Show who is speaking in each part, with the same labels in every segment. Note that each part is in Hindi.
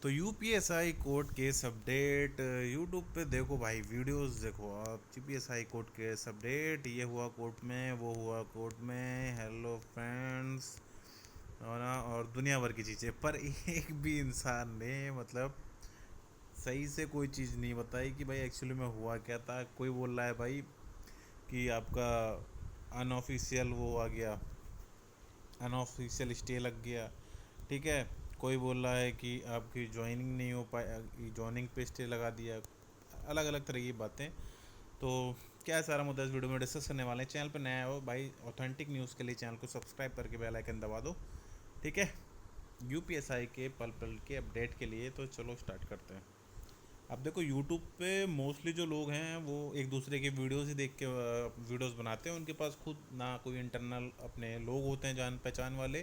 Speaker 1: तो UPSI court case update YouTube पे देखो भाई, वीडियोस देखो आप। यूपीएसआई कोर्ट केस अपडेट, ये हुआ कोर्ट में, वो हुआ कोर्ट में, हेलो फ्रेंड्स, और ना और दुनिया भर की चीज़ें, पर एक भी इंसान ने मतलब सही से कोई चीज़ नहीं बताई कि भाई एक्चुअली में हुआ क्या था। कोई बोल रहा है भाई कि आपका अनऑफिशियल वो आ गया, अनऑफिशियल स्टे लग गया, ठीक है। कोई बोल रहा है कि आपकी ज्वाइनिंग नहीं हो पाई, ज्वाइनिंग पे स्टे लगा दिया। अलग अलग तरह की बातें। तो क्या है, सारा मुद्दा इस वीडियो में डिस्कस करने वाले हैं। चैनल पर नया हो भाई, ऑथेंटिक न्यूज़ के लिए चैनल को सब्सक्राइब करके बेल आइकन दबा दो, ठीक है। यूपीएसआई के पल पल के अपडेट के लिए तो चलो स्टार्ट करते हैं। अब देखो, यूट्यूब पे मोस्टली जो लोग हैं वो एक दूसरे के वीडियोस ही देख के वीडियोस बनाते हैं। उनके पास खुद ना कोई इंटरनल अपने लोग होते हैं जान पहचान वाले,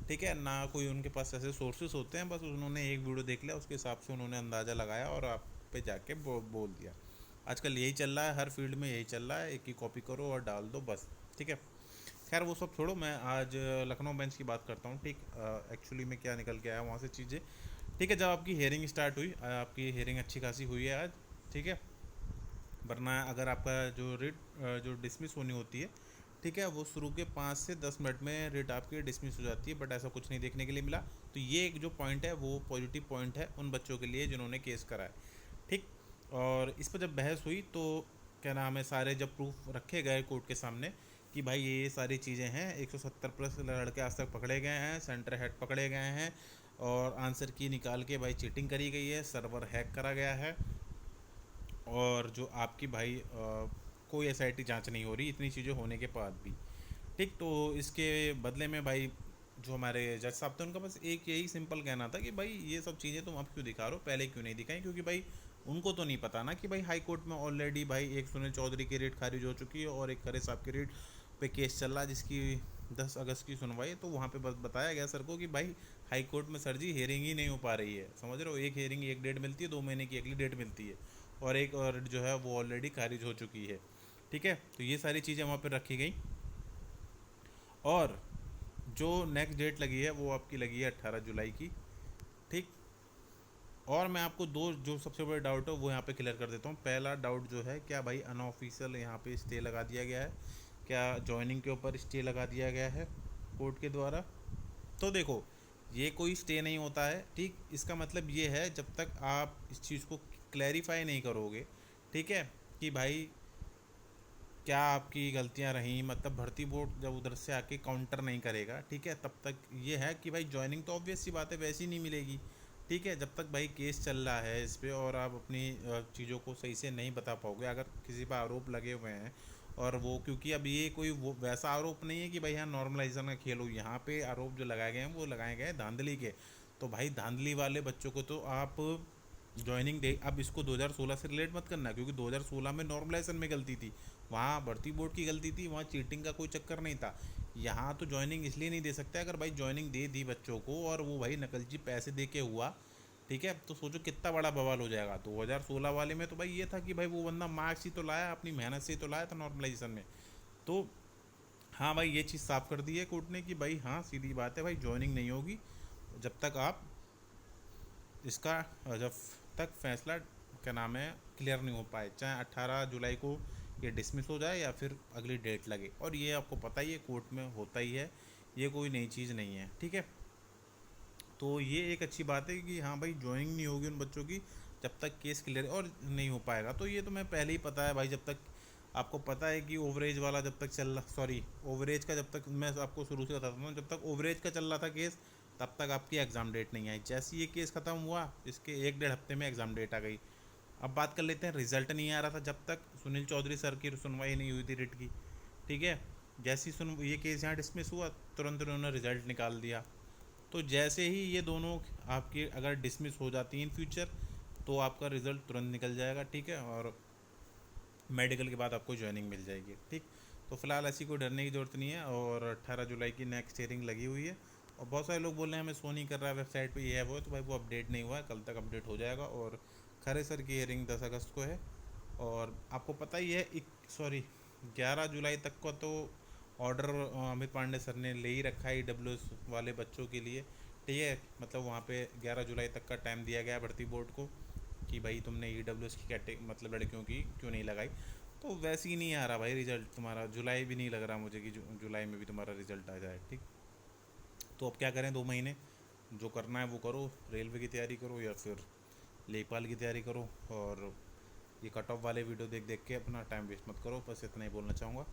Speaker 1: ठीक है, ना कोई उनके पास ऐसे सोर्सेस होते हैं। बस उन्होंने एक वीडियो देख लिया, उसके हिसाब से उन्होंने अंदाज़ा लगाया और आप पे जाके बोल दिया। आजकल यही चल रहा है, हर फील्ड में यही चल रहा है, एक ही कॉपी करो और डाल दो बस, ठीक है। खैर वो सब छोड़ो, मैं आज लखनऊ बेंच की बात करता हूँ, ठीक। एक्चुअली में क्या निकल के आया वहाँ से चीज़ें, ठीक है। जब आपकी हेयरिंग स्टार्ट हुई, आपकी हेयरिंग अच्छी खासी हुई है आज, ठीक है। वरना अगर आपका जो रिट जो डिसमिस होनी होती है, ठीक है, वो शुरू के 5 से 10 मिनट में रिट आपकी डिसमिस हो जाती है, बट ऐसा कुछ नहीं देखने के लिए मिला। तो ये एक जो पॉइंट है वो पॉजिटिव पॉइंट है उन बच्चों के लिए जिन्होंने केस करा है, ठीक। और इस पर जब बहस हुई तो क्या नाम है, सारे जब प्रूफ रखे गए कोर्ट के सामने कि भाई ये सारी चीज़ें हैं, 170 प्लस लड़के आज तक पकड़े गए हैं, सेंटर हेड पकड़े गए हैं, और आंसर की निकाल के भाई चीटिंग करी गई है, सर्वर हैक करा गया है, और जो आपकी भाई कोई एसआईटी जांच नहीं हो रही, इतनी चीज़ें होने के बाद भी, ठीक। तो इसके बदले में भाई जो हमारे जज साहब थे, उनका बस एक यही सिंपल कहना था कि भाई ये सब चीज़ें तुम अब क्यों दिखा रहे हो, पहले क्यों नहीं दिखाई। क्योंकि भाई उनको तो नहीं पता ना कि भाई हाई कोर्ट में ऑलरेडी भाई एक सुनील चौधरी की रेट खारिज हो चुकी है और एक खरे साहब की रेट पे केस चल रहा है जिसकी 10 अगस्त की सुनवाई। तो वहाँ पे बस बताया गया सर को कि भाई हाई कोर्ट में सर जी हेयरिंग ही नहीं हो पा रही है, समझ रहे हो। एक हेयरिंग एक डेट मिलती है, 2 महीने की अगली डेट मिलती है, और एक और जो है वो ऑलरेडी खारिज हो चुकी है, ठीक है। तो ये सारी चीज़ें वहाँ पर रखी गई, और जो नेक्स्ट डेट लगी है वो आपकी लगी है 18 जुलाई की, ठीक। और मैं आपको दो जो सबसे बड़े डाउट है वो यहाँ पे क्लियर कर देता हूँ। पहला डाउट जो है, क्या भाई अनऑफिशियल यहाँ पे स्टे लगा दिया गया है, क्या जॉइनिंग के ऊपर स्टे लगा दिया गया है कोर्ट के द्वारा। तो देखो, ये कोई स्टे नहीं होता है, ठीक। इसका मतलब ये है जब तक आप इस चीज़ को क्लैरिफाई नहीं करोगे, ठीक है, कि भाई क्या आपकी गलतियां रहीं, मतलब भर्ती बोर्ड जब उधर से आके काउंटर नहीं करेगा, ठीक है, तब तक ये है कि भाई ज्वाइनिंग तो ऑब्वियस सी बात है वैसी नहीं मिलेगी, ठीक है। जब तक भाई केस चल रहा है इस पर और आप अपनी चीज़ों को सही से नहीं बता पाओगे, अगर किसी पर आरोप लगे हुए हैं, और वो क्योंकि अब ये कोई वो वैसा आरोप नहीं है कि भाई यहाँ नॉर्मलाइजेशन का खेल हो, यहाँ पे आरोप जो लगाए गए हैं वो लगाए गए हैं धांधली के। तो भाई धांधली वाले बच्चों को तो आप ज्वाइनिंग डे, अब इसको 2016 से रिलेट मत करना, क्योंकि 2016 में नॉर्मलाइजेशन में गलती थी, वहाँ भर्ती बोर्ड की गलती थी, वहाँ चीटिंग का कोई चक्कर नहीं था। यहाँ तो ज्वाइनिंग इसलिए नहीं दे सकते, अगर भाई ज्वाइनिंग दे दी बच्चों को और वो भाई नकलची पैसे दे के हुआ, ठीक है, तो सोचो कितना बड़ा बवाल हो जाएगा। 2016 वाले में तो भाई ये था कि भाई वो बंदा मार्क्स ही तो लाया, अपनी मेहनत से ही तो लाया था नॉर्मलाइजेशन में। तो हाँ भाई, ये चीज़ साफ कर दी है कोर्ट ने कि भाई हाँ सीधी बात है, भाई ज्वाइनिंग नहीं होगी जब तक आप इसका जब तक फैसला क्या नाम है क्लियर नहीं हो पाए, चाहे 18 जुलाई को ये डिसमिस हो जाए या फिर अगली डेट लगे। और ये आपको पता ही है कोर्ट में होता ही है, ये कोई नई चीज़ नहीं है, ठीक है। तो ये एक अच्छी बात है कि हाँ भाई ज्वाइनिंग नहीं होगी उन बच्चों की जब तक केस क्लियर और नहीं हो पाएगा। तो ये तो मैं पहले ही पता है भाई, जब तक आपको पता है कि ओवरेज वाला जब तक चल रहा, सॉरी ओवरेज का, जब तक मैं आपको शुरू से बताता हूँ, जब तक ओवरेज का चल रहा था केस तब तक आपकी एग्ज़ाम डेट नहीं आई। जैसे ये केस ख़त्म हुआ इसके 1 डेढ़ हफ्ते में एग्ज़ाम डेट आ गई। अब बात कर लेते हैं, रिजल्ट नहीं आ रहा था जब तक सुनील चौधरी सर की सुनवाई नहीं हुई थी रिट की, ठीक है। जैसी सुन ये केस यहाँ डिसमिस हुआ तुरंत उन्होंने रिजल्ट निकाल दिया। तो जैसे ही ये दोनों आपकी अगर डिसमिस हो जाती हैं इन फ्यूचर, तो आपका रिज़ल्ट तुरंत निकल जाएगा, ठीक है, और मेडिकल के बाद आपको ज्वाइनिंग मिल जाएगी, ठीक। तो फिलहाल ऐसी कोई डरने की ज़रूरत नहीं है, और 18 जुलाई की नेक्स्ट हियरिंग लगी हुई है। और बहुत सारे लोग बोल रहे हैं हमें शो नहीं कर रहा है वेबसाइट पे, ये है वो है, तो भाई वो अपडेट नहीं हुआ है, कल तक अपडेट हो जाएगा। और खरे सर की हियरिंग 10 अगस्त को है, और आपको पता ही है, 11 जुलाई तक का तो ऑर्डर अमित पांडे सर ने ले ही रखा है डब्ल्यू वाले बच्चों के लिए, ठीक है, मतलब वहाँ पे 11 जुलाई तक का टाइम दिया गया है भर्ती बोर्ड को कि भाई तुमने EWS की मतलब लड़कियों की क्यों नहीं लगाई। तो वैसे ही नहीं आ रहा भाई रिजल्ट तुम्हारा, जुलाई भी नहीं लग रहा मुझे कि जुलाई में भी तुम्हारा रिजल्ट आ जाए। ठीक, तो अब क्या करें, 2 महीने जो करना है वो करो, रेलवे की तैयारी करो या फिर लेखपाल की तैयारी करो, और ये कट ऑफ वाले वीडियो देख देख के अपना टाइम वेस्ट मत करो, बस इतना ही बोलना चाहूँगा।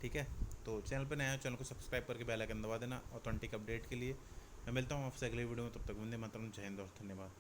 Speaker 1: ठीक है, तो चैनल पर नया हो चैनल को सब्सक्राइब करके बेल आइकन दबा देना ऑथेंटिक अपडेट के लिए। मैं मिलता हूँ आपसे अगले वीडियो में, तब तक वंदे मातरम, जय हिंद और धन्यवाद।